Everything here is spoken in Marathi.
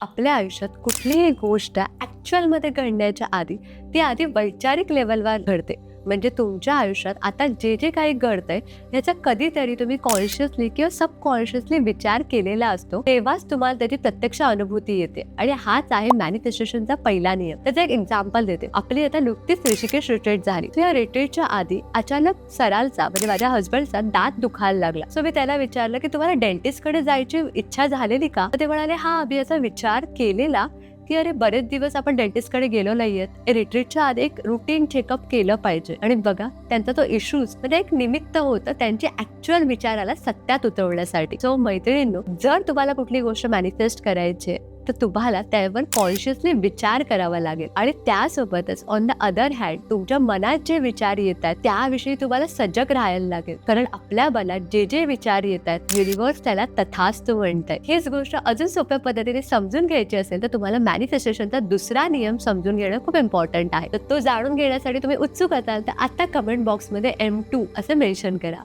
आपल्या आयुष्यात कुठलीही गोष्ट ॲक्च्युअलमध्ये घडण्याच्या आधी ती आधी वैचारिक लेवलवर घडते. म्हणजे तुमच्या आयुष्यात आता जे जे काही घडतंय याचा कधीतरी तुम्ही कॉन्शियसली किंवा सबकॉन्शियसली विचार केलेला असतो, तेव्हाच तुम्हाला त्याची प्रत्यक्ष अनुभूती येते. आणि हाच आहे मॅनिफेस्टेशनचा पहिला नियम. त्याचं एक एक्झाम्पल देते. आपली आता नुकतीच ऋषिकेश रिट्रीट झाली. या रिट्रीटच्या आधी अचानक सरालचा म्हणजे माझ्या हस्बंडचा दात दुखायला लागला. सो मी त्याला विचारलं की तुम्हाला डेंटिस्ट कडे जायची इच्छा झालेली का? ते म्हणाले हा आम्ही याचा विचार केलेला की अरे बरेच दिवस आपण डेंटिस्ट कडे गेलो नाहीयेत, रिट्रीटच्या आधी एक रुटीन चेकअप केलं पाहिजे. आणि बघा त्यांचा तो इश्यूज म्हणजे एक निमित्त होतं त्यांची ऍक्च्युअल विचाराला सत्यात उतरवण्यासाठी. सो मैत्रिणींनो, जर तुम्हाला कुठली गोष्ट मॅनिफेस्ट करायची तर तुम्हाला त्यावर कॉन्शियसली विचार करावा लागेल. आणि त्यासोबतच ऑन द अदर हँड तुमच्या मनात जे विचार येतात त्याविषयी तुम्हाला सजग राहायला लागेल. कारण आपल्या मनात जे जे विचार येतात युनिव्हर्स त्याला तथास्तु म्हणतंय. हीच गोष्ट अजून सोप्या पद्धतीने समजून घ्यायची असेल तर तुम्हाला मॅनिफेस्टेशनचा दुसरा नियम समजून घेणं खूप इम्पॉर्टंट आहे. तर तो जाणून घेण्यासाठी तुम्ही उत्सुक असाल तर आता कमेंट बॉक्समध्ये M2 असं मेन्शन करा.